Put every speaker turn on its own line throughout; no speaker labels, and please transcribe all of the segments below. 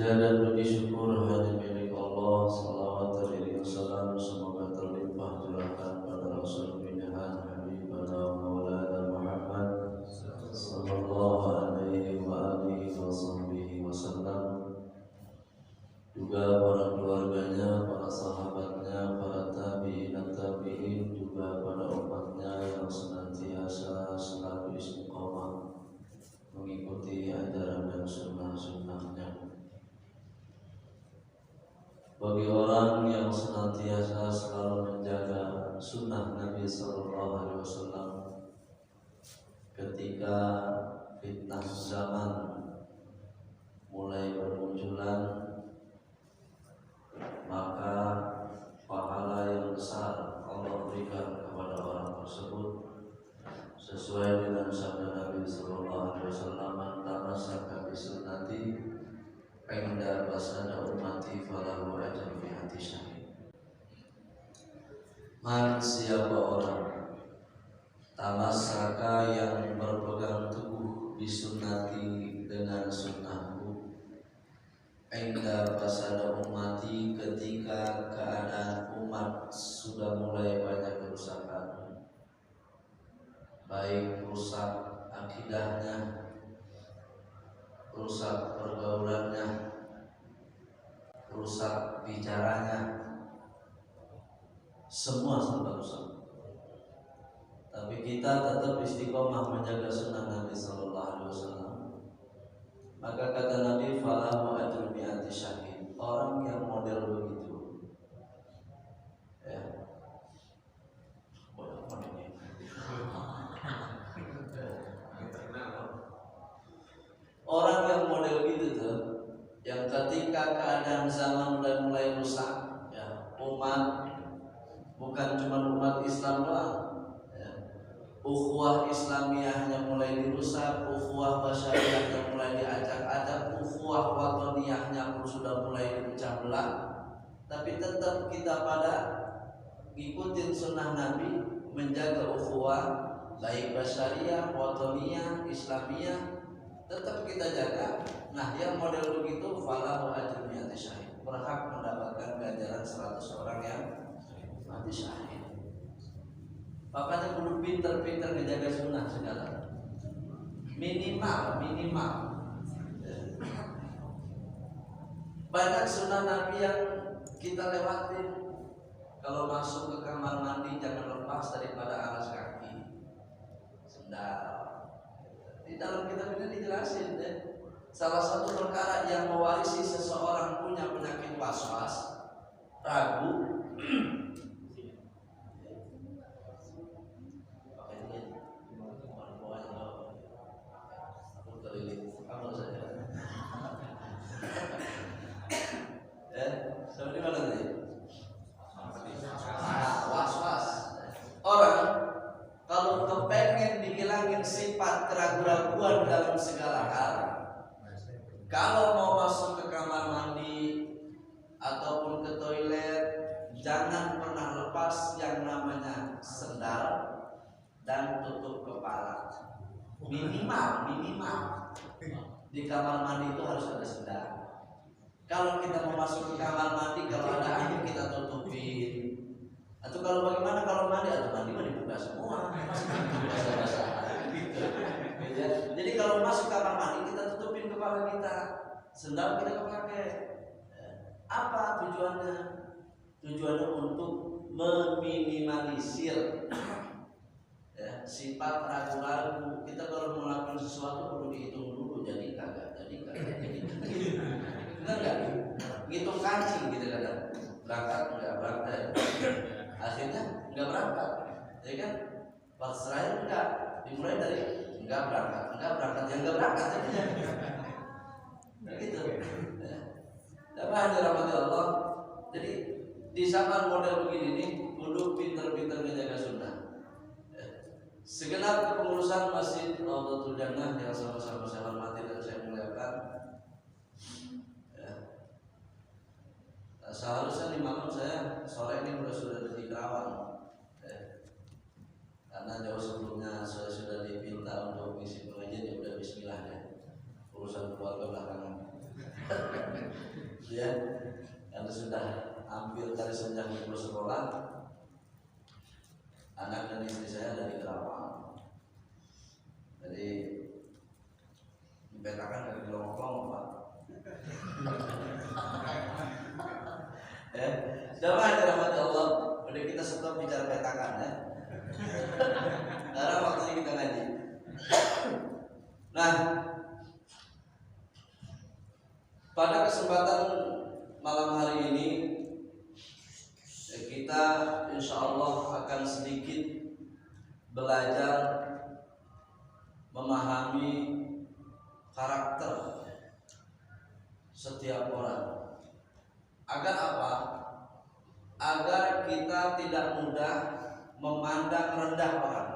Puja dan puji syukur hanya milik Allah. Salawat dan salam semoga terlimpah curahkan pada Rasul pilihan Habibana Maulana Muhammad sallallahu alaihi wa alihi wasallam, juga para keluarganya, para sahabatnya, para tabi'in dan tabi'in, juga pada umatnya yang senantiasa selalu istiqomah mengikuti ajaran dan sunnah-sunnahnya. Bagi orang yang senantiasa selalu menjaga sunnah Nabi Sallallahu Alaihi Wasallam, ketika fitnah zaman mulai bermunculan, maka pahala yang besar Allah berikan kepada orang tersebut sesuai dengan sabda Nabi Sallallahu Alaihi Wasallam, "Man tamassaka bi sunnati inda basada ummati falahu ajrun fi hati syahid." Man, siapa orang tamassaka yang berpegang teguh bisunnati dengan sunnahku, inda basada ummati ketika keadaan umat sudah mulai banyak kerusakan, baik rusak akidahnya, rusak pergaulannya, rusak bicaranya, semua serba rusak. Tapi kita tetap istiqomah menjaga sunnah Nabi Sallallahu Alaihi Wasallam. Maka kata Nabi, falahu ajrun mi'ati syahid. Orang yang model begitu, ya, orang yang model gitu tuh, yang ketika keadaan zaman udah mulai rusak, ya, umat bukan cuma umat Islam doang, ya, ukhuwah Islamiyahnya mulai dirusak, ukhuwah basyariyahnya mulai diacak-acak, ukhuwah watoniyahnya pun sudah mulai dipecah belah. Tapi tetap kita pada ngikutin sunnah Nabi, menjaga ukhuwah baik basyariyah, watoniyah, Islamiyah, tetap kita jaga. Nah, yang model begitu falahu ajrun mi'ati syahid, berhak mendapatkan ganjaran 100 orang yang mati syahid. Makanya perlu pinter-pinter menjaga sunnah segala. Minimal. Banyak sunnah Nabi yang kita lewatin. Kalau masuk ke kamar mandi jangan lepas daripada alas kaki, sendal. Di dalam kitab ini dijelasin deh. Salah satu perkara yang mewarisi seseorang punya penyakit was-was, ragu, seperti mana tadi? Was-was. Orang kalau kepengen dihilangin sifat keraguan-raguan dalam segala hal, kalau mau masuk ke kamar mandi ataupun ke toilet, jangan pernah lepas yang namanya sendal dan tutup kepala. Minimal di kamar mandi itu harus ada sendal. Kalau kita mau masuk ke kamar mandi, kalau ada angin kita tutupin. Atau kalau bagaimana kalau mandi, atau mandi mah dibuka semua, basah-basah. Jadi kalau masuk kamar mandi kita tutupin kepala kita, sendal kita pakai. Apa tujuannya? Tujuannya untuk meminimalisir, ya, sifat ragu-ragu. Kita kalau melakukan sesuatu perlu dihitung dulu, jadi kagak. Benar nggak? Ngitung kancing gitu kadang, berangkat nggak berangkat, akhirnya nggak berangkat, ya kan? Pas terakhir enggak, dimulai dari nggak berangkat, yang nggak berangkat jadinya. Begitu. Tapi dirahmati Allah. Jadi di zaman model begini nih, kudu pinter-pinter menjaga sunnah. Segenap kepengurusan Masjid Raudhatul Jannah yang sama-sama saya hormati dan saya muliakan. Seharusnya di malam saya sore ini sudah di Kerawang, karena jauh sebelumnya saya sudah diminta untuk misi pengajian, ya udah bismillah ya, urusan keluarga belakangan. Jadi dipetakan dari kelomong Pak. Ya, jamaah dirahmati Allah. Udah kita stop bicara petakan ya. Karena waktunya kita ngaji. Nah, pada kesempatan malam hari ini kita insya Allah akan sedikit belajar memahami karakter setiap orang. Agar apa? Agar kita tidak mudah memandang rendah orang.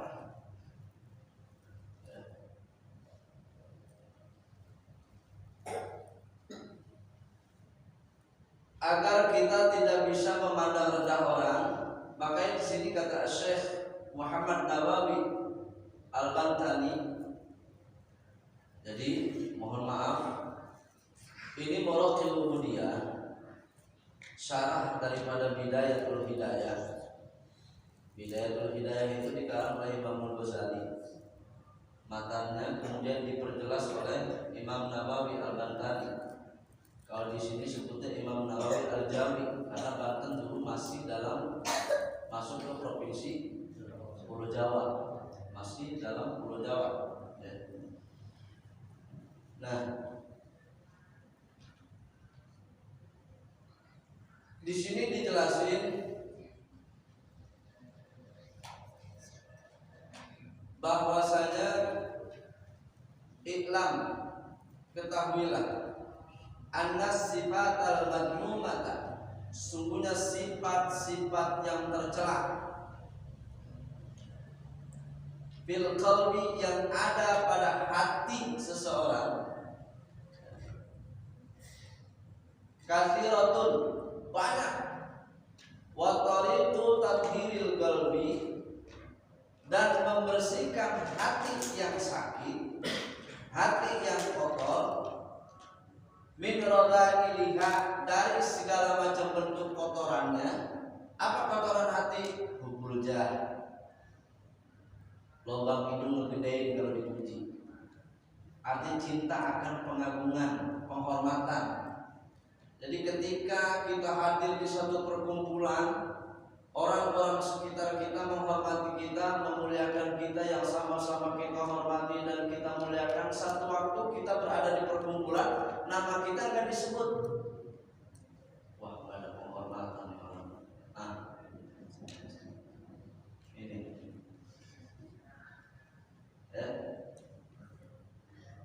Agar kita tidak bisa memandang rendah orang, makanya di sini kata Syekh Muhammad Nawawi Al-Bantani. Jadi mohon maaf, ini Muraqil Ubudiyah, syarah daripada Bidayatul Hidayah. Bidayatul Hidayah itu dikarang oleh Imam Al-Ghazali. Matanya kemudian diperjelas oleh Imam Nawawi Al-Bantani. Kalau di sini sebutnya Imam Nawawi Al-Jami, karena Banten dulu masih masuk ke provinsi Pulau Jawa, masih dalam Pulau Jawa. Nah, di sini dijelasin bahwasanya iklam, ketahuilah, annas sifat al-madmumata, sungguhnya sifat-sifat yang tercela fil qalbi, yang ada pada hati seseorang, kathiratun, banyak, wa tariqu tathhiril qalbi, dan membersihkan hati yang sakit, hati yang kotor, min radha'iliha, dari segala macam bentuk kotorannya. Apa kotoran hati? Hubul jah, lubang hidung ngegedein kalau dipuji. Arti cinta akan pengagungan, penghormatan. Jadi ketika kita hadir di suatu perkumpulan, orang-orang sekitar kita menghormati kita, memuliakan kita, yang sama-sama kita hormati dan kita muliakan. Satu waktu kita berada di perkumpulan, nama kita nggak disebut. Wah, nggak ada penghormatan nih orang. Nah, ini, ya,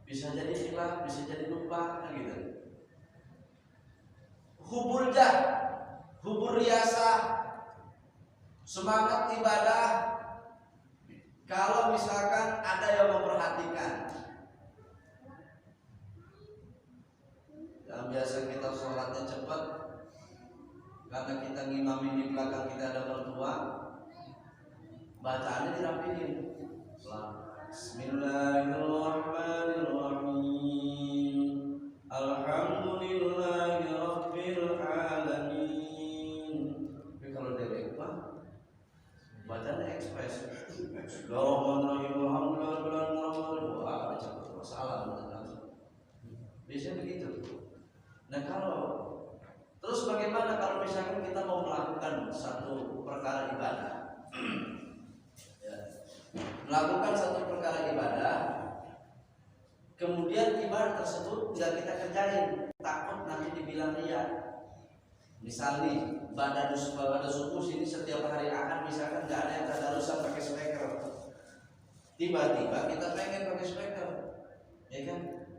bisa jadi hilang, bisa jadi lupa, kan gitu. Hubul jah, hubur riasah, semangat ibadah. Kalau misalkan ada yang memperhatikan, yang biasa kita sholatnya cepat karena kita ngimamin di belakang kita ada mertua, bacaannya dirapihin. Bismillahirrahmanirrahim, alhamdulillahi rabbil alamin. Tapi kalau dari apa? Bacanya ekspres. Bismillahirrahmanirrahim, alhamdulillah, ada campur masalah. Biasanya begitu. Nah, terus bagaimana kalau misalkan kita mau melakukan satu perkara ibadah? Ya, melakukan satu perkara ibadah, kemudian ibadah tersebut tidak kita kerjain, takut nanti dibilang riya. Misal nih, pada subuh sini setiap hari Ahad misalkan nggak ada yang tadarusan pakai speaker, tiba-tiba kita pengen pakai speaker, ya kan?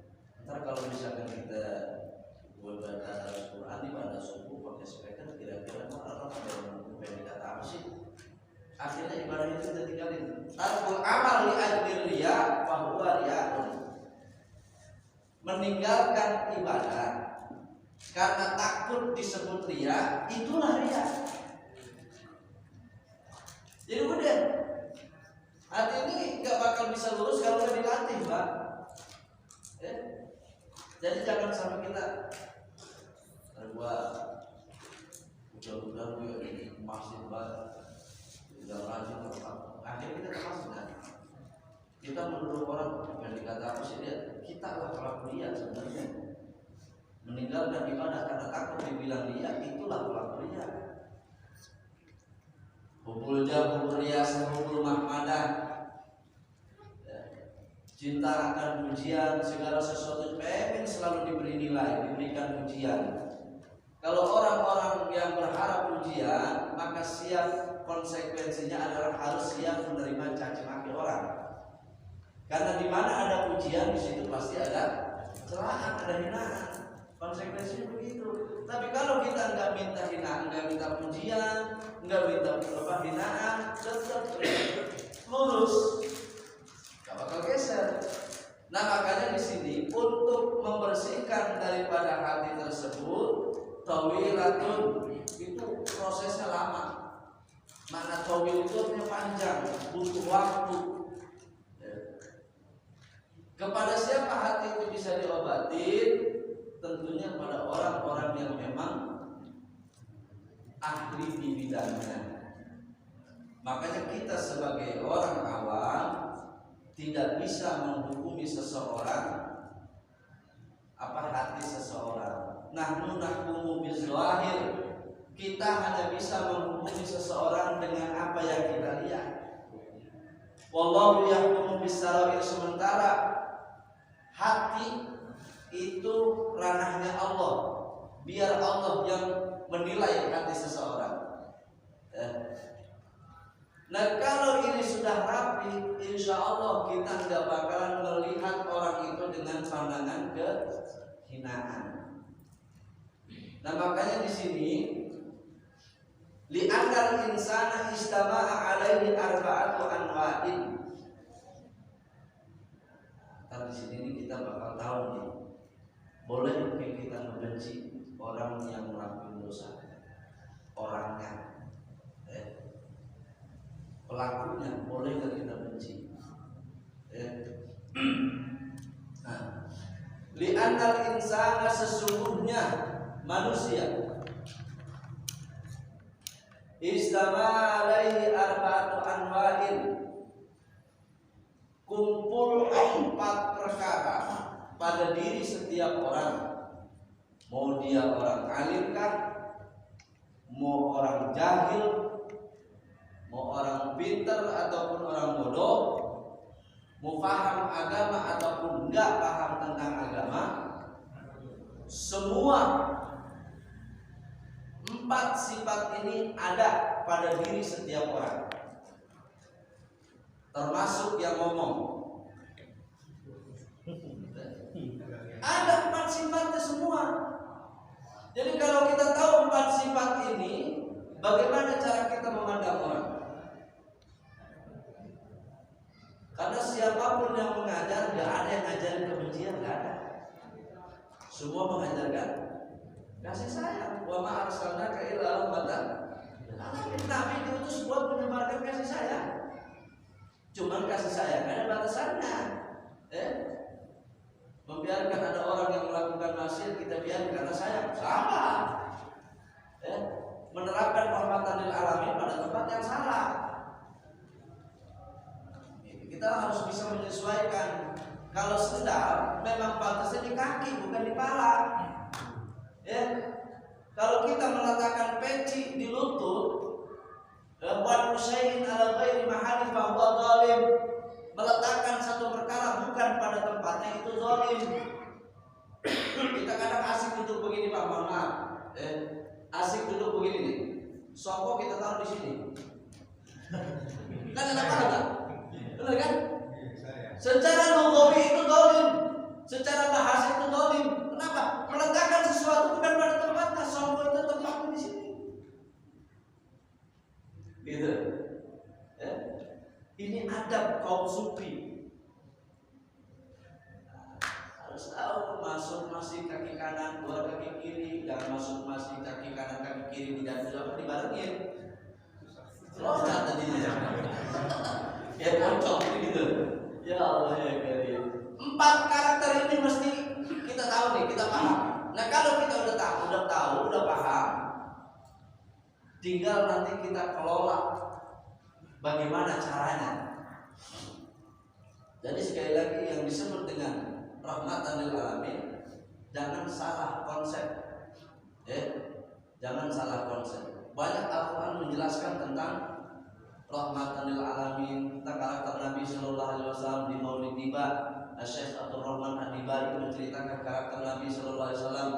Ntar kalau misalkan kita buat baca Al-Quran di pada subuh pakai speaker, kira-kira orang ada yang pengen kata apa sih? Akhirnya ibadah itu kita tinggalin. Tarkul amal li ajlir riya fa huwa riya'un. Meninggalkan ibadah karena takut disebut riya, itulah riya. Jadi udah, hati ini nggak bakal bisa lurus kalau nggak dilatih, Pak. Ya? Jadi jangan sampai kita udah gue masih banget, udah rajin, akhirnya kita termasuk kan? Kita menuduh orang yang dikata apa sih dia? Kita lah pelaku dia sebenarnya. Meninggalkan ibadah karena takut dibilang dia, itulah pelaku dia. Hubul jabul rias, hubul mahmadah, cinta akan pujian, segala sesuatu pengen selalu diberi nilai, diberikan pujian. Kalau orang-orang yang berharap pujian, maka siap konsekuensinya adalah harus siap menerima caci maki orang. Karena di mana ada pujian, di situ pasti ada celaan, ada hinaan. Konsekuensinya begitu. Tapi kalau kita nggak minta hinaan, nggak minta pujian, nggak minta hinaan, tetap lurus, nggak bakal geser. Nah makanya di sini untuk membersihkan daripada hati tersebut, tawilatun itu prosesnya lama. Mana tawil itu artinya panjang, butuh waktu. Kepada siapa hati itu bisa diobatin? Tentunya pada orang-orang yang memang ahli di bidangnya. Makanya kita sebagai orang awam tidak bisa menghukumi seseorang apa hati seseorang. Nahnu nahkumu bizahir. Kita hanya bisa menghukumi seseorang dengan apa yang kita lihat. Wallahu yahkumu bisarair, sementara hati itu ranahnya Allah. Biar Allah yang menilai hati seseorang. Nah kalau ini sudah rapi, insya Allah kita nggak bakalan melihat orang itu dengan pandangan kehinaan. Nah makanya di sini li'annal insana istama'a alaihi arba'atu anwa'in. Di sini kita bakal tahu nih, boleh mungkin kita membenci orang yang melakukan dosa, orangnya, pelakunya, boleh nggak kita benci? Nah, li'annal insana, sesungguhnya manusia, istama'a alaihi arba'atu anwa'in, kumpul 4 perkara pada diri setiap orang. Mau dia orang alim kah, mau orang jahil, mau orang pintar ataupun orang bodoh, mau paham agama ataupun enggak paham tentang agama, semua 4 sifat ini ada pada diri setiap orang. Termasuk yang ngomong. Ada 4 sifatnya semua. Jadi kalau kita tahu 4 sifat ini, bagaimana cara kita memandang orang? Karena siapapun yang mengajar, gak ada yang ngajarin kebencian, gak ada. Semua mengajarkan kasih sayang. Wa ma arsalnaka illa rahmatan lil alamin. Nabi diutus buat menyebarkan kasih sayang. Cuman kasih sayang ada batasannya. Membiarkan ada orang yang melakukan maksiat kita biarkan karena sayang, salah. Menerapkan rahmatan lil alamin pada tempat yang salah. Kita harus bisa menyesuaikan. Kalau sendal memang pantasnya di kaki bukan di pala. Kalau kita meletakkan peci di lutut, wa syai'in ala ghairi mahalli fa huwa zalim. Meletakkan satu perkara bukan pada tempatnya itu zalim. Kita kadang asik duduk begini Pak, mohon maaf. Asik duduk begini nih. Songkok kita taruh di sini. Kan enak banget. Benar kan? Secara lughawi itu zalim. Secara bahasa itu zalim. Kenapa? Meletakkan sesuatu bukan pada tempatnya. Songkok itu tempatnya di sini. Gitu. Ini adab kaum sufi. Harus tahu masuk masih kaki kanan, keluar kaki kiri, dan masuk masih kaki kanan kaki kiri tidak dibarengin. Loh tadinya. Ya pocong gitu. Ya Allah ya karim. 4 karakter ini mesti kita tahu nih, kita paham. Nah kalau kita udah tahu, udah paham, tinggal nanti kita kelola bagaimana caranya. Jadi sekali lagi yang disebut dengan rahmatan lil alamin, jangan salah konsep. Jangan salah konsep. Banyak Al-Qur'an menjelaskan tentang rahmatan lil alamin, tentang karakter Nabi sallallahu alaihi wasallam. Di Maulid Tiba, Syekh Abdul Rahman Ad-Dibari menceritakan karakter Nabi sallallahu alaihi wasallam,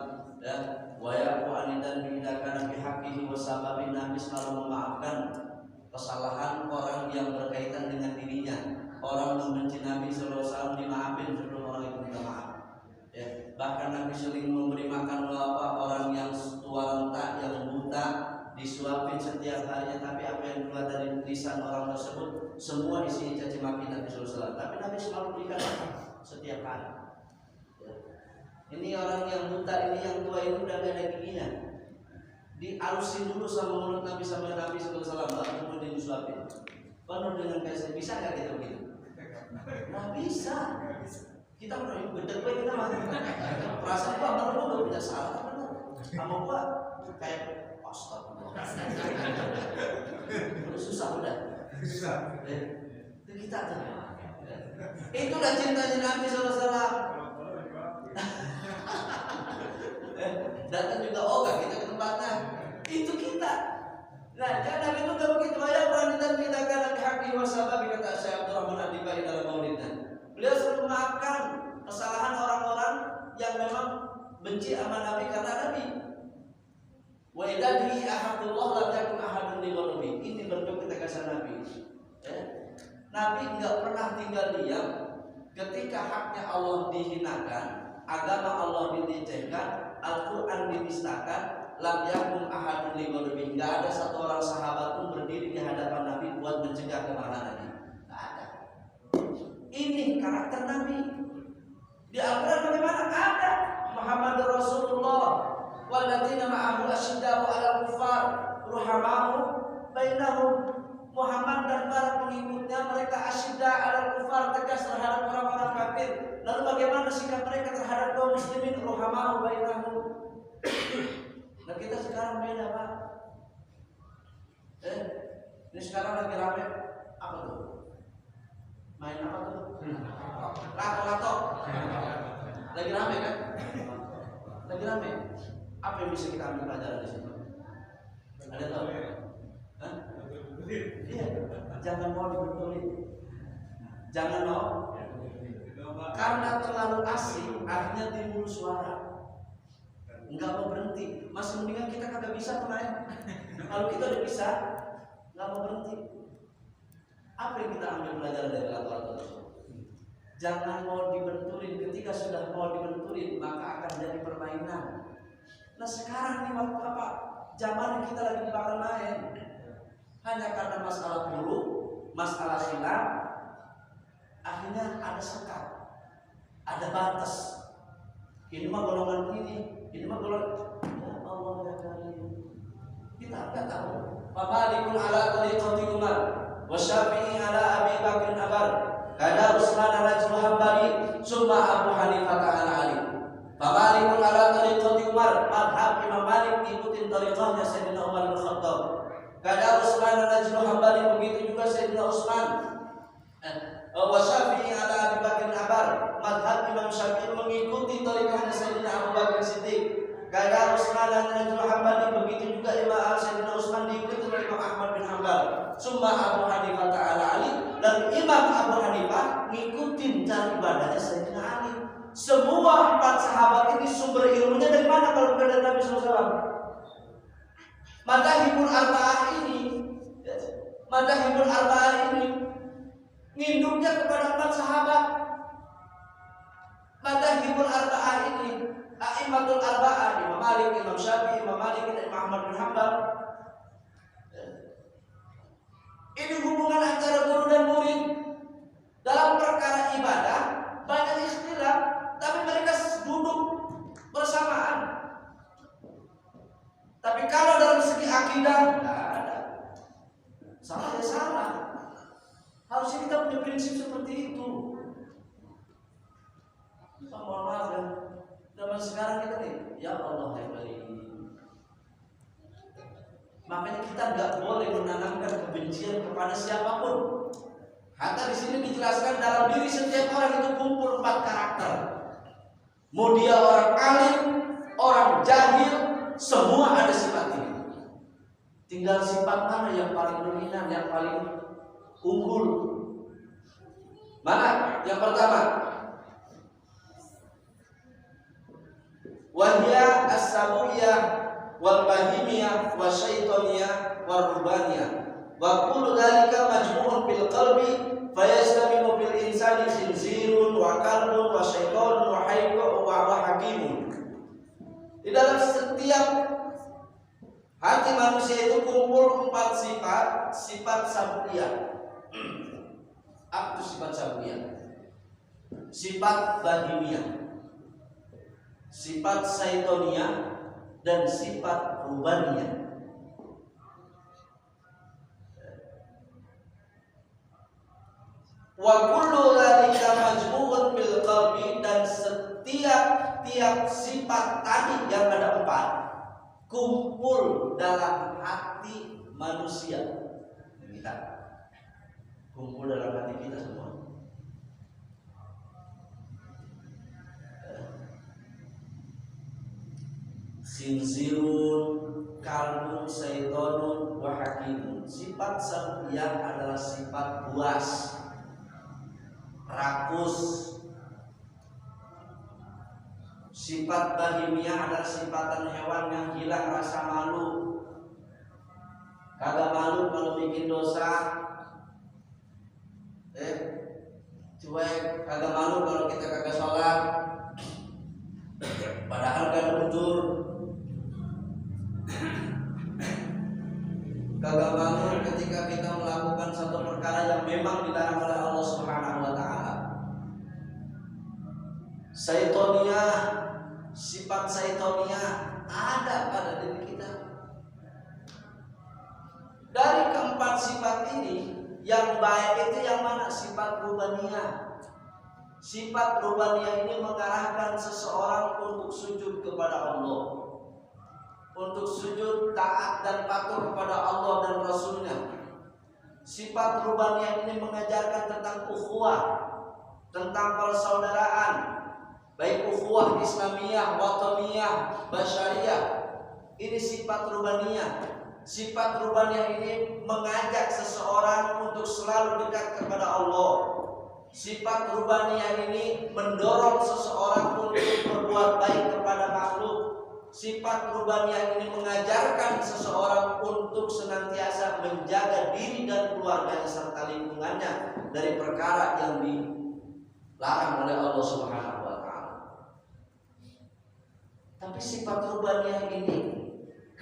ya. Wa yaqu anidan bidakana fi haqqihi wa sababin, Nabi selalu memaafkan kesalahan orang yang berkaitan dengan dirinya. Orang membenci Nabi sallallahu alaihi wasallam dimaafin sebelum orang itu minta maaf. Ya, bahkan Nabi sering memberi makan orang yang tua renta, yang buta, disuapin setiap harinya, tapi apa yang keluar dari lisan orang tersebut semua isinya caci maki Nabi sallallahu alaihi wasallam. Tapi Nabi selalu berikan makan setiap hari. Ya. Ini orang yang buta, ini yang tua, ini udah gak ada giginya, dialusin dulu sama mulut Nabi sama Nabi sallallahu alaihi wasallam, baru kemudian disuapin. Penuh dengan kasih. Bisa nggak kita begitu? Nggak bisa. Kita udah gede gue, kita mah perasaan gua sama lu gak punya salah, benar. Sama gua kayak astagfirullah. Susah udah. Susah. Itu kita tuh. Itulah cintanya Nabi SAW. Datang juga ogah kita ke tempatnya. Itu kita. Nah, jangan itu gak begitu. Ya dan kita karena dihaki wasabah, kata Syekh Abdul Rahman Ad-Dibari dalam maulidnya. Beliau selalu memaafkan kesalahan orang-orang yang memang benci sama Nabi karena Nabi. Wa idadhi ahadullah lam yakun ahadun li ghadabi. Ini bentuk ketegasan Nabi. Nabi enggak pernah tinggal diam ketika haknya Allah dihinakan, agama Allah dilecehkan, Al-Qur'an dinistakan. Lam yakun ahadun li ghadabi. Enggak ada satu orang sahabat pun berdiri di hadapan Nabi buat mencegah kemarahan Nabi. Enggak ada. Ini karakter Nabi. Di Al-Quran bagaimana? Ada. Muhammadur Rasulullah walladzina ma'ahu asyidda'u 'alal kuffar ruhamaa'u bainahum. Muhammad dan para pengikutnya mereka asyidda 'alal kuffar, tegas terhadap orang-orang kafir. Lalu bagaimana sikap mereka terhadap kaum muslimin? Ruhamaa'u bainahum. Nah, kita sekarang beda, Pak. Ini sekarang lagi rame apa tuh? Main apa tuh? Lato-lato. Lagi rame kan? Lagi rame. Apa yang bisa kita ambil pelajaran di sini? Ada tahu? Hah? Iya. Jangan mau dibetulin. Jangan mau. Karena terlalu asing, akhirnya timbul suara. Enggak mau berhenti. Masih mendingan kita kagak bisa main. Kalau kita udah bisa, enggak mau berhenti. Apa yang kita ambil pelajaran dari lato-lato tersebut? Jangan mau dibenturin. Ketika sudah mau dibenturin, maka akan jadi permainan. Nah sekarang ini waktu apa? Zaman kita lagi bakal main. Hanya karena masalah dulu, masalah khilaf, akhirnya ada sekat, ada batas. Ini mah golongan ini mah golongan. Ya Allah ya Karim. Kita enggak tahu. Fabalikun ala tariqati Umar wa Syafi'i ala Abi Bakr Abar. Kada Utsman Rajul Hambali summa Abu Hanifah ala Ali. Fabalikun ala tariqati Umar, madhab Imam Malik ikutin tariqahnya Sayyidina Umar bin Khattab. Kada Utsman Rajul Hambali, begitu juga Sayyidina Utsman. Wa Syafi'i ala Abi Bakr Abar, madhab Imam Syafi'i mengikuti tariqahnya Sayyidina Abu Bakar Siddiq. Kada Utsman Rajul Hambali, begitu juga Imam Sayyidina Utsman diikuti oleh Imam Ahmad bin Hanbal. Summa Abu Hanifah ta'ala Ali, dan Imam Abu Hanifah ngikutin cara ibadahnya Sayyidina Ali. Semua 4 sahabat ini sumber ilmunya dari mana kalau bukan dari Nabi SAW? Madzhabul Arba'ah ini nginduknya kepada 4 sahabat. Madzhabul Arba'ah ini, A'immatul Arba'ah, Imam Malik, Imam Syafi'i, Imam Malik, dan Imam Ahmad bin Hanbal. Ini hubungan antara guru dan murid dalam perkara ibadah banyak ikhtilaf, tapi mereka duduk bersamaan. Tapi kalau dalam segi akidah tidak ada. Salah ya salah. Harusnya kita punya prinsip seperti itu. Mohon maaf ya. Zaman sekarang kita nih, ya Allah ya Karim. Makanya kita nggak boleh menanamkan kebencian kepada siapapun. Hatta di sini dijelaskan dalam diri setiap orang itu kumpul 4 karakter. Mau dia orang alim, orang jahil, semua ada sifat ini. Tinggal sifat mana yang paling dominan, yang paling unggul. Mana? Yang pertama, wahya as-sabuyah wal bahimiyah wa syaitoniyah wa rubaniyah wa kullu dhalika majmu'un fil qalbi fayastami'u fil insani khinzirun wa kalbun wa syaitonun wa hayyun wa hakimun. Di dalam setiap hati manusia itu kumpul 4 sifat. Sifat sabuyah. Apa itu sifat sabuyah? Sifat bahimiyah, sifat syaitoniyah, dan sifat rubaniyah. Wa kullu dzalika majmu'un fil qalbi, dan setiap sifat tadi yang ada 4 kumpul dalam hati manusia. Kita kumpul dalam hati kita semua. Khinzirun, kalbun, syaitonun, wa hakimun. Sifat sabuyah adalah sifat buas, rakus. Sifat bahimiyah adalah sifatan hewan yang hilang rasa malu. Kagak malu kalau bikin dosa, cuek. Kagak malu kalau kita kagak sholat, padahal gak udur. Kagak malu ketika kita melakukan satu perkara yang memang dilarang oleh Allah Subhanahu wa taala. Syaitoniyah, sifat syaitoniyah ada pada diri kita. Dari keempat sifat ini, yang baik itu yang mana? Sifat rubaniyah. Sifat rubaniyah ini mengarahkan seseorang untuk sujud kepada Allah, untuk sujud taat dan patuh kepada Allah dan Rasulnya. Sifat rubaniyah ini mengajarkan tentang ukhuwah, tentang persaudaraan, baik ukhuwah Islamiyah, wataniyah, basyariyah. Ini sifat rubaniyah. Sifat rubaniyah ini mengajak seseorang untuk selalu dekat kepada Allah. Sifat rubaniyah ini mendorong seseorang untuk berbuat baik kepada makhluk. Sifat rubaniyah ini mengajarkan seseorang untuk senantiasa menjaga diri dan keluarganya serta lingkungannya dari perkara yang dilarang oleh Allah Subhanahu wa taala. Tapi sifat rubaniyah ini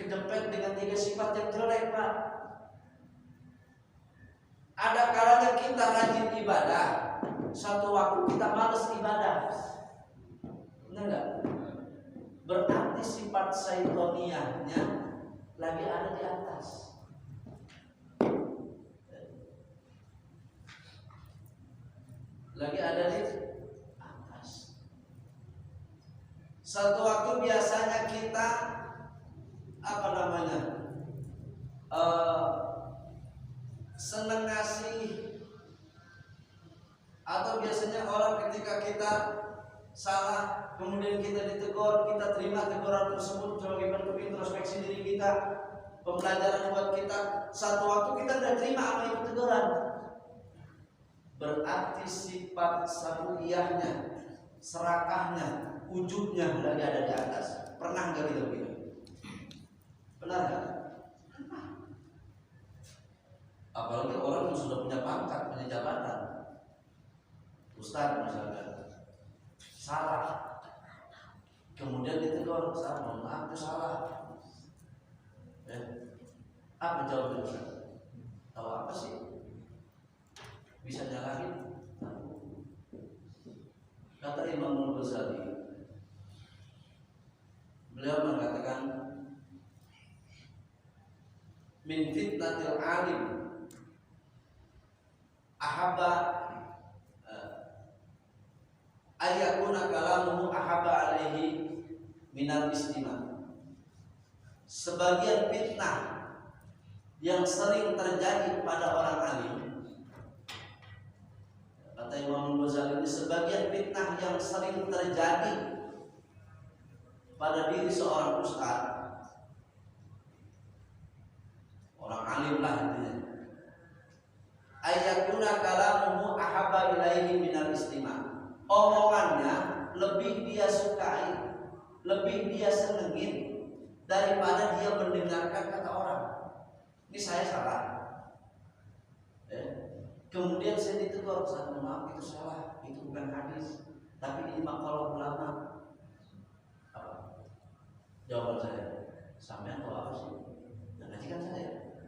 kedempet dengan 3 sifat yang jelek, Pak. Ada kalanya kita rajin ibadah, satu waktu kita malas ibadah. Benar enggak? Berarti sifat syaitoniyahnya lagi ada di atas. Lagi ada di atas. Satu waktu biasanya kita senang ngasih, atau biasanya orang ketika kita salah kemudian kita ditegur, kita terima teguran tersebut sebagai bentuk introspeksi diri kita, pembelajaran buat kita. Satu waktu kita tidak terima apa itu teguran, berarti sifat sabuyahnya, serakahnya, ujubnya lagi ada di atas. Pernah nggak kita begitu? Benar kan? Apalagi orang yang sudah punya pangkat, punya jabatan, ustaz misalkan, salah, kemudian ditegur, "Ustaz, mohon maaf, itu salah." Apa jawabnya Ustaz? Tahu apa sih? Bisa nyalahin? Kata Imam Ghazali, beliau mengatakan, min fitnatil alim ahabba ayakuna kalamuhu ahabba alaihi minal istima. Sebagian fitnah yang sering terjadi pada orang alim Kata Imam Ghazali, ini sebagian fitnah yang sering terjadi pada diri seorang ustaz, orang alim lah intinya. Ayakuna kalamuhu ahabba ilaihi minal istima'. Omongannya lebih dia sukai, lebih dia senengin daripada dia mendengarkan kata orang. Ini saya salah. Kemudian saya ditegur, saya maaf itu salah, itu bukan hadis, tapi ini makalah ulama. Apa? Jawaban saya, sampean tahu apa sih? Dan ngajikan saya.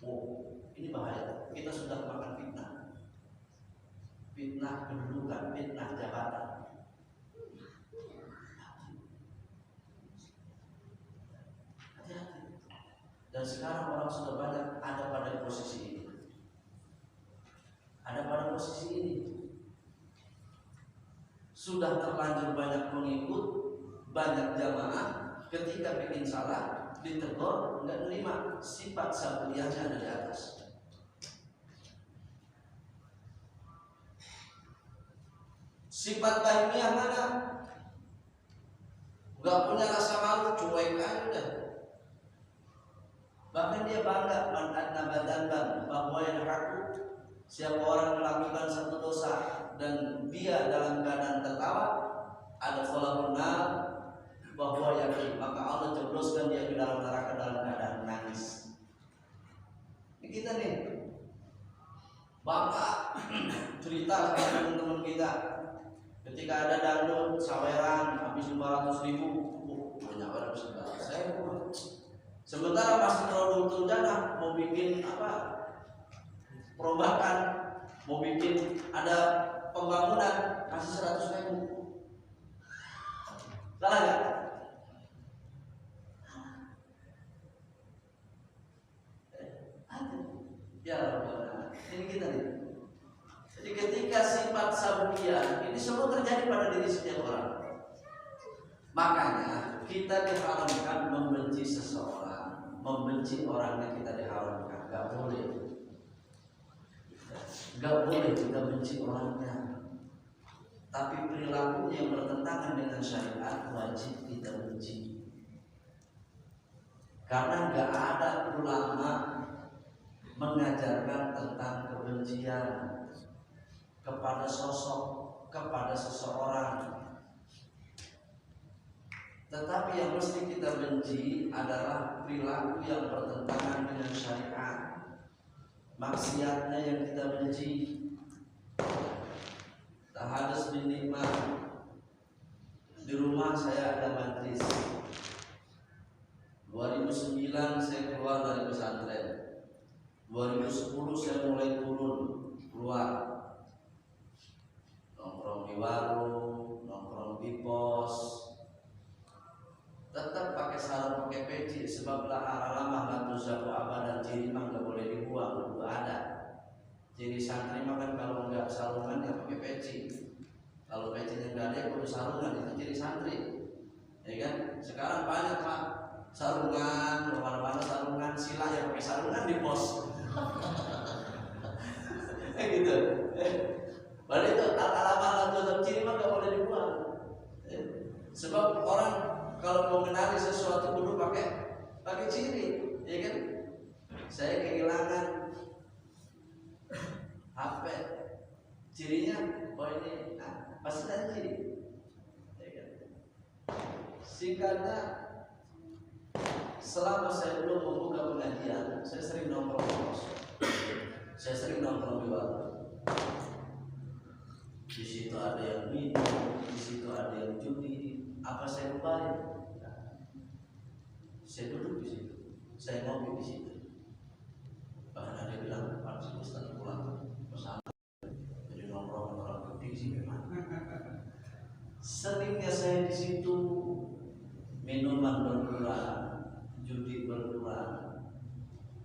Oh, ini bahaya. Kita sudah makan fitnah, fitnah kedudukan, fitnah jabatan. Hati-hati. Dan sekarang orang sudah banyak ada pada posisi ini. Ada pada posisi ini. Sudah terlanjur banyak pengikut, banyak jamaah, ketika bikin salah, ditegur, enggak nerima, sifat sabuliyahnya ada di atas. Sifat baiknya mana? Enggak punya rasa malu, cuek aja udah. Bahkan dia bangga, man adnaba dzanban bahwa yang aku, siapa orang melakukan satu dosa dan dia dalam keadaan tertawa, ada kholaqun nar bahwa yakin, maka Allah jebloskan dia ke dalam neraka dalam keadaan menangis. Ini kita nih bangga cerita sama teman-teman kita ketika ada dangdut saweran habis 500.000, banyak orang bisa saya. Sementara masih Rodul Jannah mau bikin apa? Perombakan, mau bikin ada pembangunan, kasih 100.000. Salah nggak? Ya, ini kita nih. Jadi ketika sifat sabukiyah ini semua terjadi pada diri setiap orang. Makanya kita diharamkan membenci seseorang, membenci orang yang kita diharamkan. Gak boleh. Gak boleh kita benci orangnya. Tapi perilakunya yang bertentangan dengan syariat wajib kita benci. Karena gak ada ulama mengajarkan tentang kebencian kepada sosok, kepada seseorang. Tetapi yang mesti kita benci adalah perilaku yang bertentangan dengan syariat, maksiatnya yang kita benci. Tahadus bin nikmah. Di rumah saya ada majlis. 2009 saya keluar dari pesantren. 2010 saya mulai turun keluar, nongkrong di warung, nongkrong di pos, tetap pakai sarung, pakai peci, sebab la alamah la tuzaku abadan, ciri mah nggak boleh dibuang, itu ada. Ciri santri makan kalau nggak sarungan ya pakai peci, kalau pecinya nggak ada ya perlu sarungan, itu ciri santri, ya kan? Sekarang banyak pak sarungan, kemana-mana sarungan, silah yang pakai sarungan di pos. Gitu. Padahal itu alamah atau ciri mah nggak boleh dibuang. Sebab orang kalau mau mengenali sesuatu kudu pakai ciri, ya kan? Saya kehilangan HP, cirinya, oh ini, pasti ada ciri, ya kan? Singkatnya, selama saya belum membuka pengajian, saya sering nongkrong di pos. Saya sering nongkrong di warung. Di situ ada yang minum, di situ ada yang judi. Apa saya lupain? Saya duduk di situ, saya ngopi di situ. Bahkan ada yang bilang, Pak Ustaz pulang bersama. Jadi nongkrong orang gede sih memang. Seringnya saya di situ, minuman berkurang, judi berkurang.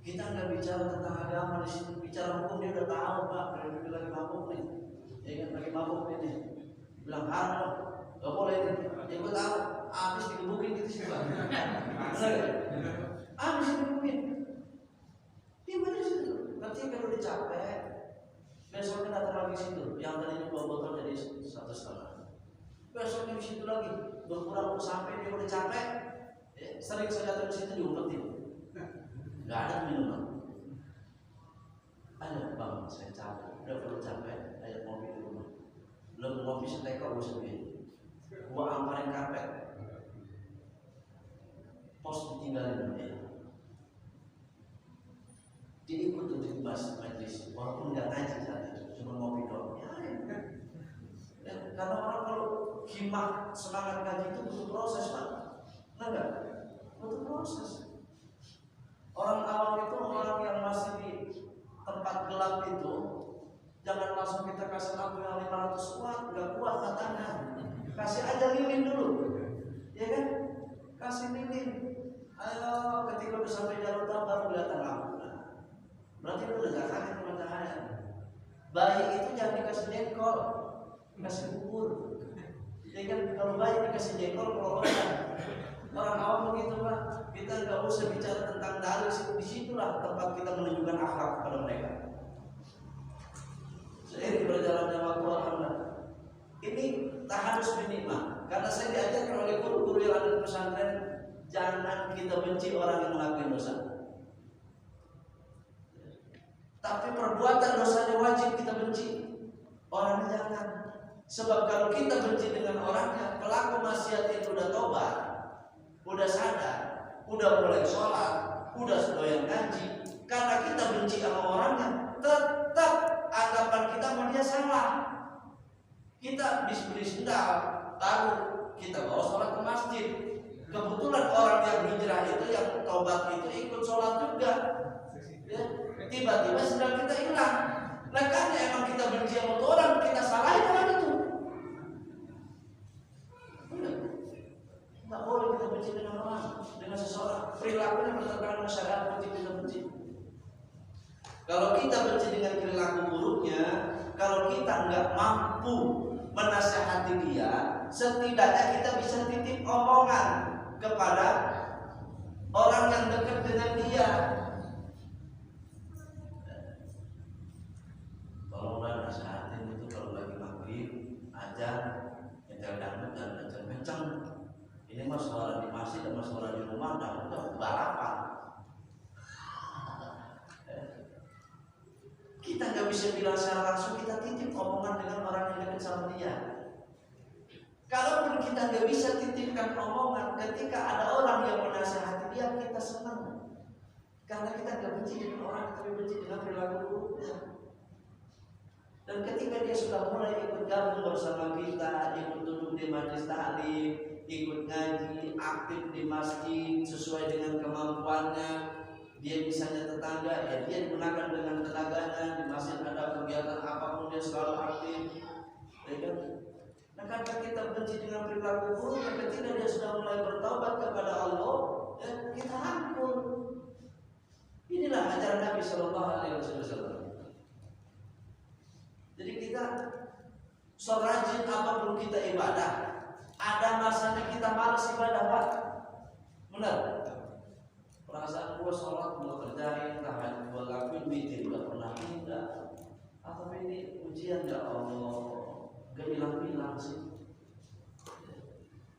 Kita nggak bicara tentang agama di situ, bicara hukum dia udah tahu pak. Dia lagi mabuk nih, ya kan lagi mabuk ini. Bilang haram, nggak boleh ini. Ya gue tahu, habis dikebukin gitu sih pak. Habis dikebukin. Dia bener situ. Nanti kalau udah capek, besoknya datang lagi situ, yang tadi 2 botol jadi 1,5. Besoknya di situ lagi, berkurang sampai dia udah capek. Sering saya datang di situ diumpetin. Nggak ada minuman. Ayo bang, saya capek, udah perlu capek, ayo ngopi di rumah. Belum ngopi setekor gue sendiri. Gua amparin karpet. Pos ditinggalin dia. Dia ikut untuk majelis, walaupun nggak ngaji saat itu, cuma ngopi doang. Ya, karena orang kalau himmah semangat ngaji itu butuh proses, Pak. Enggak? Butuh proses. Orang awam itu, orang yang masih di tempat gelap itu, jangan langsung kita kasih lampu yang 500 watt, nggak kuat katanya. Kasih aja lilin dulu, ya kan? Kasih lilin. Ayo, ketika udah sampai jalur baru kelihatan lampu. Berarti lu udah gak kaget sama cahaya. Bayi itu jangan dikasih jengkol, dikasih bubur. Ya kan, kalau bayi dikasih jengkol, kelolosan. Orang awam begitu Pak. Kita nggak usah bicara tentang dalil, disitulah tempat kita menunjukkan akhlak kepada mereka. Seiring berjalannya waktu, alhamdulillah. Ini taharus minimal. Karena saya diajarkan oleh guru-guru yang ada di pesantren, jangan kita benci orang yang melakukan dosa. Tapi perbuatan dosanya wajib kita benci. Orangnya jangan. Sebab kalau kita benci dengan orangnya, pelaku maksiat itu udah tobat, udah sadar, udah mulai sholat, udah doyan ngaji. Karena kita benci sama orangnya, tetap anggapan kita sama dia salah. Kita beli sendal, taruh, kita bawa sholat ke masjid. Kebetulan orang yang hijrah itu, yang tobat itu ikut sholat juga. Ya, tiba-tiba sendal kita hilang. Nah karena emang kita benci sama orang, kita salahin orang itu. Nggak boleh kita benci dengan orang, dengan seseorang. Perilakunya bertentangan dengan syariat, benci kita benci. Kalau kita benci dengan perilaku buruknya, kalau kita nggak mampu menasihati dia, setidaknya kita bisa titip omongan kepada orang yang dekat dengan dia. Kalau udah nasihatin itu, kalau lagi maghrib aja nyetel dangdut dan kenceng-kenceng. Ini mah suara di masjid sama suara di rumah, dan udah balapan. Kita nggak bisa bilang secara langsung, kita titip omongan dengan orang yang dekat sama dia. Kalaupun kita nggak bisa titipkan omongan, ketika ada orang yang menasihati dia, kita senang. Karena kita nggak benci dengan orang, tapi benci dengan perilaku buruknya. Dan ketika dia sudah mulai ikut gabung bersama kita, ikut duduk di majelis taklim, ikut ngaji, aktif di masjid sesuai dengan kemampuannya, dia misalnya tetangga, ya dia digunakan dengan tenaganya. Di masjid ada kegiatan apapun dia selalu aktif, ya kan? Nah karena kita benci dengan perilaku buruk, ketika dia sudah mulai bertaubat kepada Allah, ya kita ampun. Inilah ajaran Nabi Sallallahu Alaihi Wasallam. Jadi kita serajin apapun kita ibadah, ada masanya kita malas ibadah, Pak. Benar? Perasaan gua sholat gua kerjain, tahajud gua lakuin, witir gak pernah pindah. Atau ini ujian ya Allah, gak bilang-bilang sih.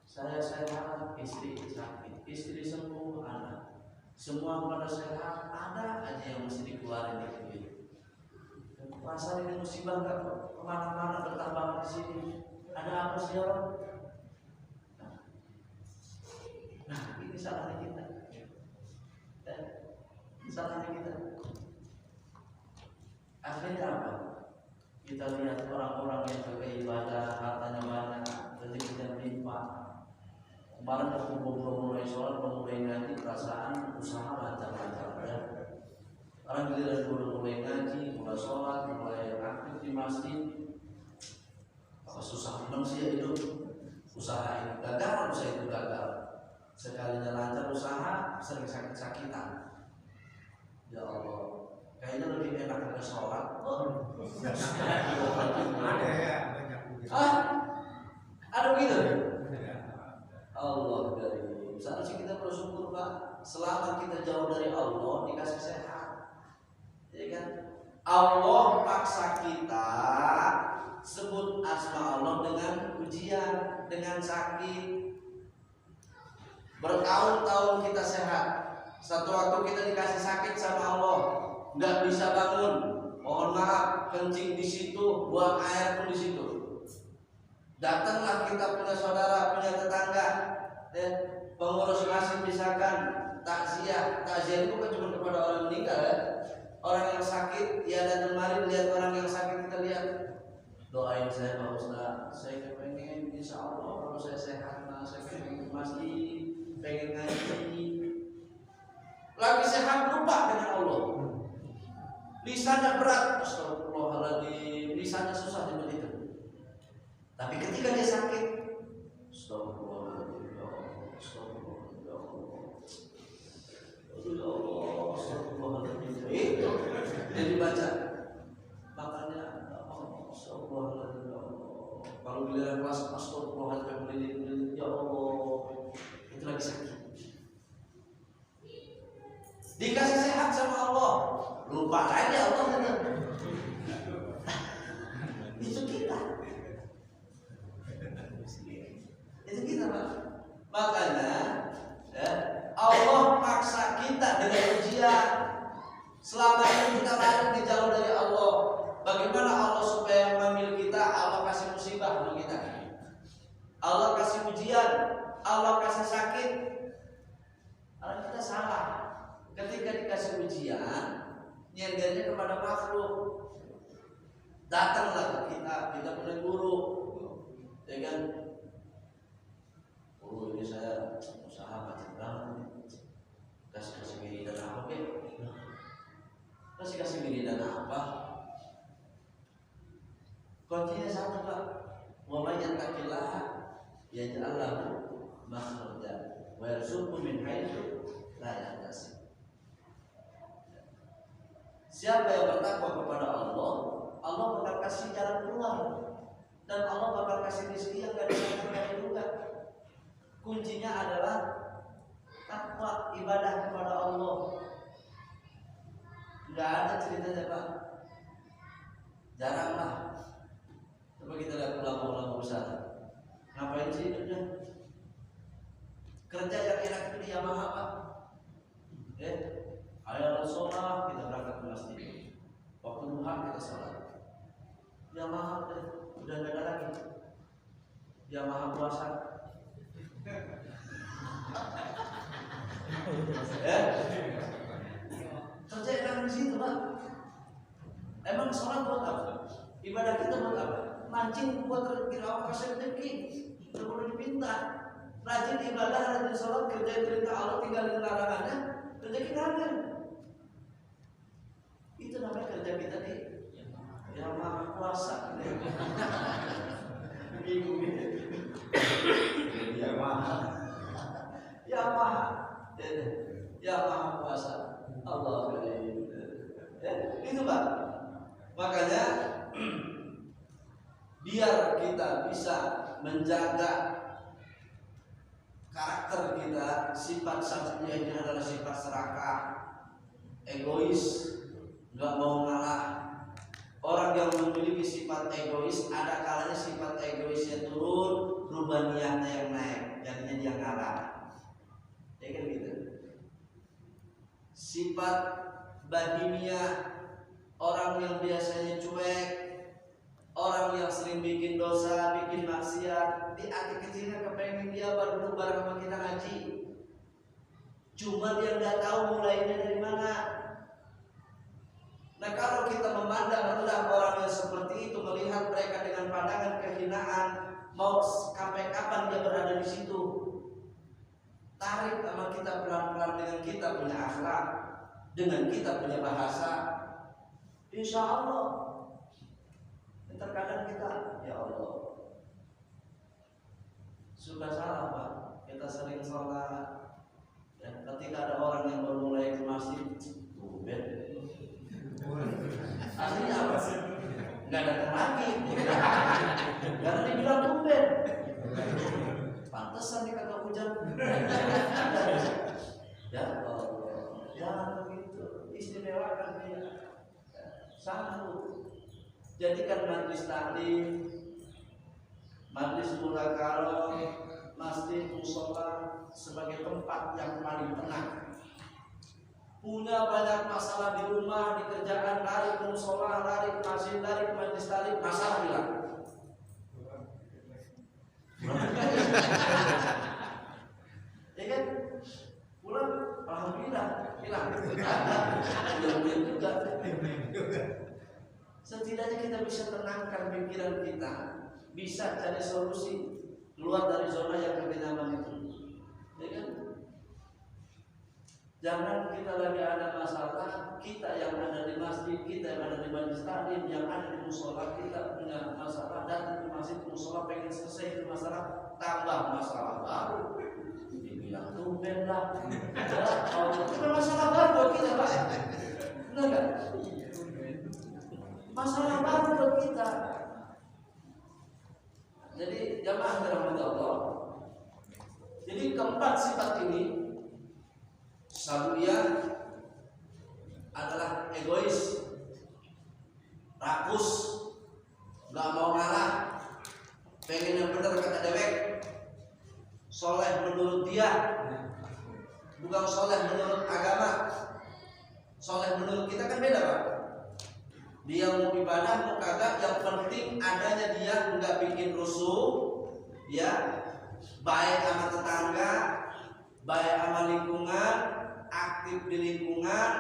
Saya sehat, istri sakit, istri sembuh, anak. Semua pada sehat, ada aja yang mesti dikeluarin di duit. Masa ini musibah nggak kemana-mana, bertambah di sini. Ada apa sih orang? Nah, ini salahnya kita. Salahnya kita. Akhirnya apa? Kita lihat orang-orang yang beribadah, hartanya banyak, rezekinya melimpah. Kemarin waktu mulai sholat, mulai ngaji, perasaan usaha lancar-lancar. Orang giliran mulai ngaji, mulai sholat, mulai aktif di masjid, apa susah memang sih ya hidup. Usaha ini gagal, usaha itu gagal. Sekalinya lancar usaha, sering sakit-sakitan. Ya Allah, kayaknya lebih enak ke sholat.
Ada ya, banyak begitu.
Ada begitu? Allah dari. Seharusnya kita bersyukur Pak. Selama kita jauh dari Allah, dikasih sehat. Ya kan? Allah paksa kita sebut asma Allah dengan ujian, dengan sakit. Bertahun-tahun kita sehat, satu waktu kita dikasih sakit sama Allah, nggak bisa bangun, mohon maaf, kencing di situ, buang air pun di situ. Datanglah kita punya saudara, punya tetangga, pengurus masjid misalkan, takziah itu bukan cuma kepada orang meninggal ya. Orang yang sakit, ya dan kemarin lihat orang yang sakit kita lihat, doain saya Pak Ustaz, saya pengen insya Allah kalau saya sehat, saya pengen ke masjid, pengen ngaji. Lagi sehat lupa dengan Allah, lisannya berat, astagfirullahaladzim, lisannya susah diberikan. Tapi ketika dia sakit, astagfirullahaladzim, ya Allah, astagfirullahaladzim, ya Allah, ya Allah, astagfirullahaladzim. Itu yang dibaca. Makanya astagfirullahaladzim, ya Allah. Kalau giliran kelas astagfirullahaladzim, ya Allah, itu lagi sakit. Dikasih sehat sama Allah, lupa lagi Allah itu. Itu kita. Itu kita, Pak. Makanya ya, Allah paksa kita dengan ujian. Selama ini kita lari jauh dari Allah. Bagaimana Allah supaya mengambil kita? Allah kasih musibah untuk kita. Allah kasih ujian, Allah kasih sakit. Kalau kita salah, ketika dikasih ujian, nyendernya kepada makhluk. Datanglah ke kita punya guru, ya kan? Guru ini saya usaha macam banget, kasih wiridan apa ke? Kasih wiridan apa? Kuncinya satu Pak, wa may yattaqillaha yaj'al lahu makhraja wa yarzuqhu min haitsu la yahtasib. Siapa yang bertakwa kepada Allah, Allah bakal kasih jalan keluar, dan Allah bakal kasih rezeki yang gak disangka-sangka. Kuncinya adalah takwa, ibadah kepada Allah. Gak ada ceritanya Pak, jarang lah. Coba kita lihat ulama-ulama besar, ngapain sih hidupnya? Kerja yang enak itu di Yamaha Pak. Ayo sholat, kita berangkat ke masjid. Waktu duha kita sholat. Yamaha udah gak ada lagi. Yamaha puasa. Kerja enak di situ Pak. Emang sholat buat apa? Ibadah kita buat apa? Mancing buat kasih rezeki, perlu dipinta. Rajin ibadah, rajin sholat, kerja perintah Allah, tinggalin larangannya, rezeki ngalir. Itu namanya kerja kita di yang maha kuasa. Bingung gitu. Yang maha kuasa. Allah itu Pak. Makanya biar kita bisa menjaga karakter kita, sifat selanjutnya adalah sifat serakah, egois, nggak mau ngalah. Orang yang memiliki sifat egois, ada kalanya sifat egoisnya turun, rubaniyahnya yang naik, jadinya dia ngalah. Ya kan gitu. Sifat bahimiyah, orang yang biasanya cuek, orang yang sering bikin dosa, bikin maksiat, di hati kecilnya kepengen dia baru bareng sama kita ngaji. Cuma dia nggak tahu mulainya dari mana. Nah kalau kita memandang rendah orang yang seperti itu, melihat mereka dengan pandangan kehinaan, mau sampai kapan dia berada di situ? Tarik sama kita pelan-pelan dengan kita punya akhlak, dengan kita punya bahasa. Insya Allah. Terkadang kita, ya Allah, suka salah Pak. Kita sering sholat, ya, ketika ada orang yang baru mulai ke masjid, tumben. Aslinya apa sih? Nggak datang lagi. Karena dibilang tumben. Pantesan dikata hujan. Ya Allah, jangan begitu. Istimewakan dia. Sanggup. Jadikan majlis taklim, majlis mudzakarah, masjid, mushola sebagai tempat yang paling tenang. Punya banyak masalah di rumah, di kerjaan, lari ke mushola, lari ke masjid, lari ke majlis taklim, masalah hilang. Ya kan? Pulang, alhamdulillah hilang. Belum juga. Setidaknya kita bisa tenangkan pikiran kita, bisa cari solusi keluar dari zona yang kenyaman itu. Ya kan? Jangan kita lagi ada masalah, kita yang ada di masjid, kita yang ada di majlis taklim, yang ada di mushola, kita punya masalah, datang ke masjid, mushola pengen selesai itu masalah, tambah masalah baru. Dibilang tumben lah. Itu masalah baru buat kita, Pak. Benar nggak? Masalah baru buat kita. Jadi jamaah dirahmati Allah. Jadi keempat sifat ini, Sabuyah adalah egois, rakus, nggak mau ngalah, pengen yang benar kata dewek, soleh menurut dia, bukan soleh menurut agama. Soleh menurut kita kan beda, Pak. Dia mau ibadah mau kagak, yang penting adanya dia nggak bikin rusuh, ya, baik sama tetangga, baik sama lingkungan, aktif di lingkungan,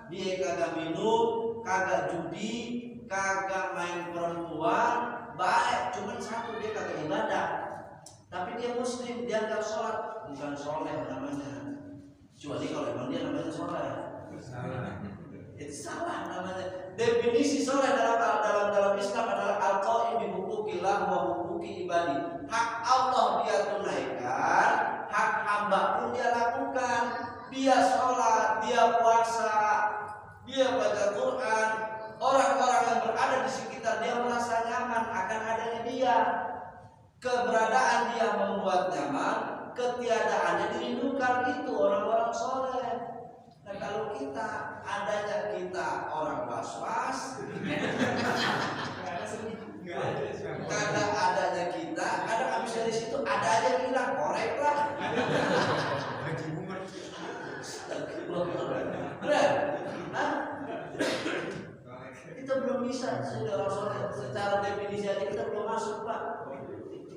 dia kagak minum, kagak judi, kagak main perempuan, baik, cuman satu dia kagak ibadah. Tapi dia muslim, dia nggak sholat, bukan soleh namanya. Kecuali kalau emang dia namanya soleh. Itu salah namanya. Definisi soleh dalam Islam adalah al-qaim bi huquqillah wa huquqi ibadi. Hak Allah dia tunaikan, hak hamba pun dia lakukan. Dia sholat, dia puasa, dia baca Quran. Orang-orang yang berada di sekitar dia merasa nyaman akan adanya dia. Keberadaan dia membuat nyaman, ketiadaannya dirindukan. Itu orang-orang soleh. Nah kalau kita adanya kita orang was-was, kadang adanya kita, kadang habis dari situ ada aja yang hilang, korek lah. Benar? Kita belum bisa sudah orang secara definisi aja kita belum masuk, Pak.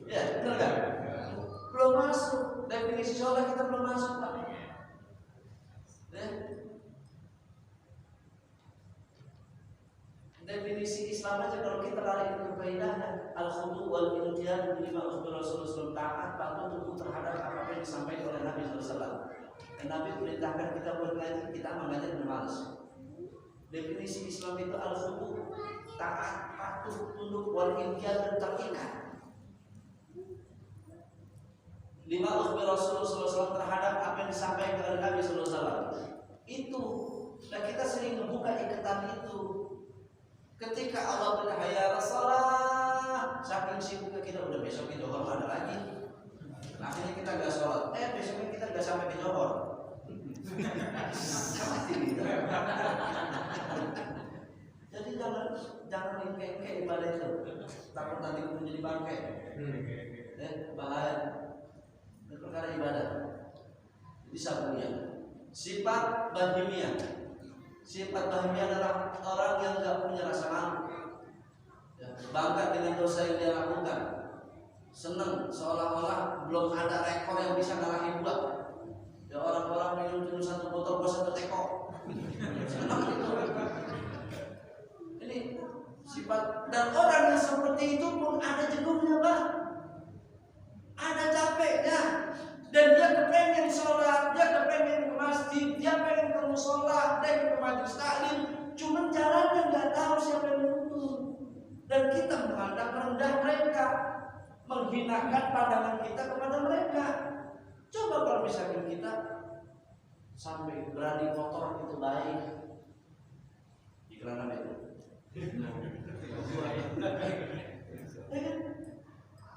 Ya, benar nggak? Belum masuk definisi soleh, kita belum masuk, Pak. Definisi Islam aja kalau kita lari ke kaidah al-khudu wal inqiyad lima usul Rasulullah taat patuh tunduk terhadap apa yang disampaikan oleh Nabi SAW. Dan Nabi perintahkan kita buat ngaji, kita mengajar dan malas. Definisi Islam itu al-khudu, taat, patuh, tunduk, wal inqiyad dan terikat. Lima usul Rasulullah SAW terhadap apa yang disampaikan oleh Nabi SAW. Itu, dan kita sering membuka ikatan itu. Ketika Allah berhaya salat, saking sibuknya kita udah besok di Johor ada lagi. Akhirnya kita nggak sholat. Besoknya kita nggak sampai di Johor. Jadi jangan dikeke ibadah itu. Takut nanti menjadi bangkai. Bahaya. Itu perkara ibadah. Jadi sabunnya. Sifat bahimiyah. Sifat bahimiyah adalah orang yang nggak punya rasa malu, bangga dengan dosa yang dia lakukan, senang seolah-olah belum ada rekor yang bisa ngalahin gua. Ya orang-orang minum satu botol gua satu teko, senang itu. Ini sifat, dan orang yang seperti itu pun ada jenuhnya, Pak. Ada capeknya. Dan dia kepengen sholat, dia kepengen ke masjid, dia pengen ke mushola, dia ke majlis taklim, cuman jalannya nggak tahu siapa yang menuntun. Dan kita memandang rendah mereka, menghinakan pandangan kita kepada mereka. Coba kalau misalkan kita sampai berani kotor itu baik, iklan apa itu?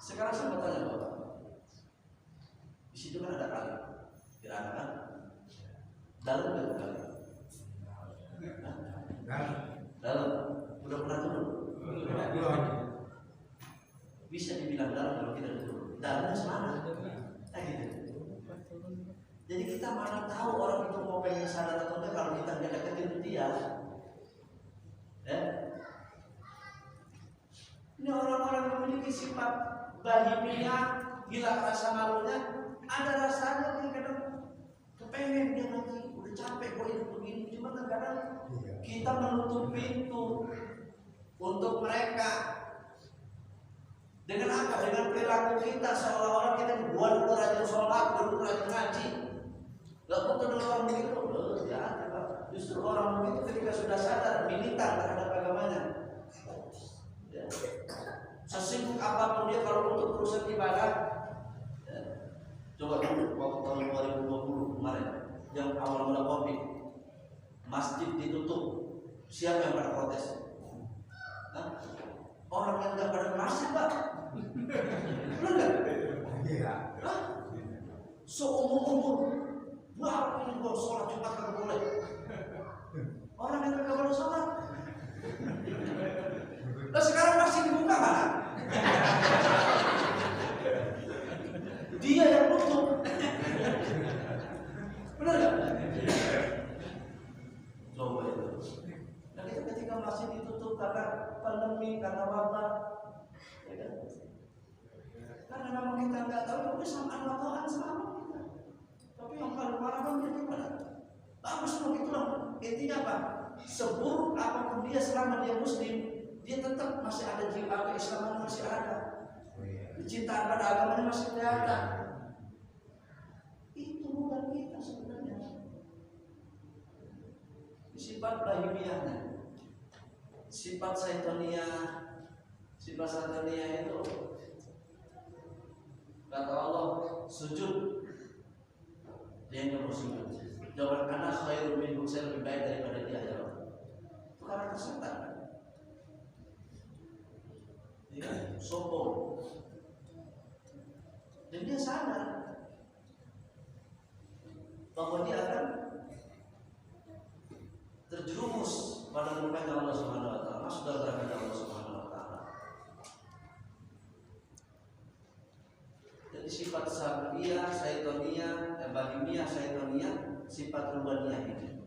Sekarang saya mau tanya Bapak. Di situ kan ada kali, kira-kira kan? Dalam nggak kali? Dalam. bisa dibilang darah kalau kita dituduh. Darahnya semana? Gitu. Jadi kita mana tahu orang itu mau pengen sadar atau enggak kalau kita nggak deketin dia. Ya. Ini orang-orang yang memiliki sifat bahimiyah, gila rasa malunya, ada rasanya yang kadang kepengen dia lagi, udah capek kok hidup begini, cuma kadang kita menutup pintu untuk mereka. Dengan apa? Dengan perilaku kita seolah-olah kita dibuat dulu rajin sholat, dulu rajin ngaji. Gak butuh dengan orang begitu, justru orang begitu ketika sudah sadar militan terhadap agamanya. Ya. Sesibuk apapun dia kalau untuk urusan ibadah, ya. Coba dulu waktu tahun 2020 kemarin, yang awal mula COVID, masjid ditutup, siapa yang pada protes? Hah? Orang yang nggak pada masjid, Pak. Benar nggak?
Iya.
Seumur-umur, wah ini gua sholat Jumat kagak boleh. Orang yang kagak boleh sholat. Nah sekarang masih dibuka mana? Dia yang tutup. Benar nggak? Coba itu. Nah kita ketika masih ditutup karena pandemi, karena wabah, ya kan? Karena memang kita nggak tahu, tapi sama Tuhan sama kita. Tapi yang paling parah kan dia gimana? Bagus loh itu loh. Intinya apa? Seburuk apapun dia selama dia Muslim, dia tetap masih ada jiwa keislaman, masih ada. Kecintaan pada agamanya masih kelihatan. Itu bukan kita sebenarnya. Sifat bahimiyahnya, sifat syaitania itu kata Allah sujud, dia yang bersujud. Jawaban anak khairun minhu, saya lebih baik daripada dia ya Allah. Itu karakter setan. Ya, sombong. Dan dia sadar bahwa dia akan terjerumus pada murkanya Allah Subhanahu wa taala, masuk dalam neraka Allah Subhanahu wa taala. Jadi sifat sabriyah, syaitoniyah, bahimiyah, syaitoniyah, sifat rubaniyah ini.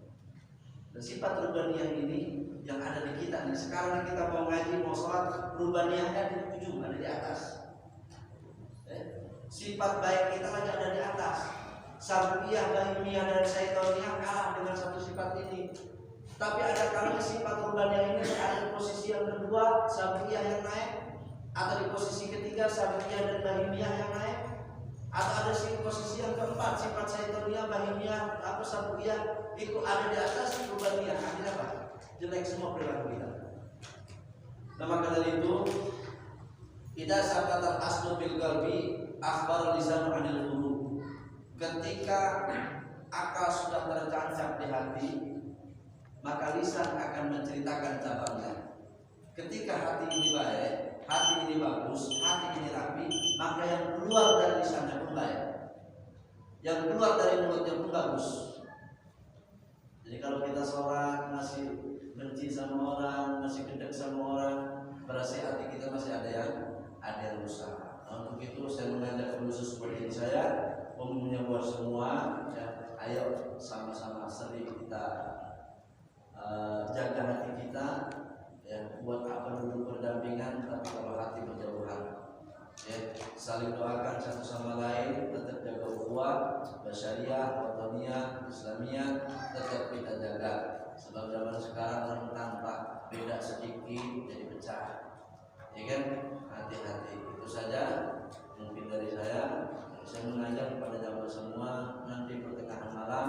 Dan sifat rubaniyah ini yang ada di kita nih. Sekarang kita mau ngaji, mau sholat, rubaniyahnya di ujung, ada di atas. Sifat baik kita lagi ada di atas. Sabriyah, bahimiyah, dan syaitoniyah kalah dengan satu sifat ini. Tapi ada kalanya sifat rubaniyah ini ada di posisi yang kedua, sabriyah yang naik, atau di posisi ketiga, sabriyah dan bahimiyah yang naik, atau ada di posisi yang keempat, sifat syaitoniyah, bahimiyah, atau sabriyah itu ada di atas rubaniyah. Artinya apa? Jelek semua perilaku kita. Nah maka dari itu, idza sabata al-aslu bil qalbi akhbar lisan 'anil qulub. Ketika akal sudah tercancap di hati, maka lisan akan menceritakan cabangnya. Ketika hati ini baik, hati ini bagus, hati ini rapi, maka yang keluar dari lisannya pun baik, yang keluar dari mulutnya pun bagus. Jadi kalau kita sholat masih benci sama orang, masih gedek sama orang, berarti hati kita masih ada yang rusak. Nah, untuk itu saya mengajak khusus seperti saya, umumnya buat semua, ya, ayo sama-sama sering kita jaga hati kita, ya, buat apa duduk berdampingan, tapi kalau hati berjauhan, ya, saling doakan satu sama lain, tetap jaga ukhuwah, basyariah, wataniyah, islamiyah, tetap kita jaga. Sebab zaman sekarang rentan Pak, beda sedikit jadi pecah, ya kan? Hati-hati. Itu saja mungkin dari saya. Saya mengajak kepada jamaah semua nanti pertengahan malam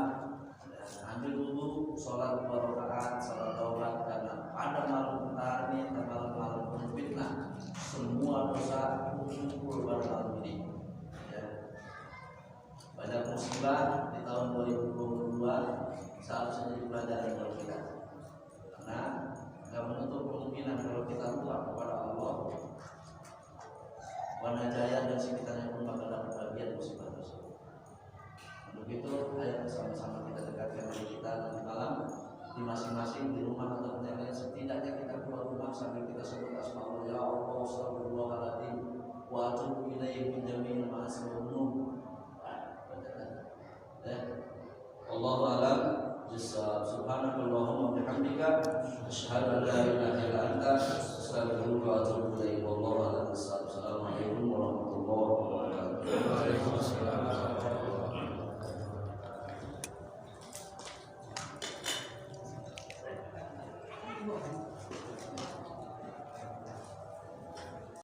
ambil wudhu, sholat 2 rakaat, sholat taubat, karena pada malam ini atau malam fitnah semua dosa kumpul pada malam ini. Ya. Banyak musibah di tahun 2022 seharusnya jadi pelajaran buat kita, karena nggak menutup kemungkinan kalau kita lupa kepada Allah, warna jaya dan sekitarnya pun bakal dapat bagian musibah tersebut. Untuk itu, ayo sama-sama kita dekatkan diri kita nanti malam di masing-masing di rumah atau yang lain, setidaknya kita keluar rumah sambil kita sebut asma Allah, ya Allah, astagfirullahaladzim,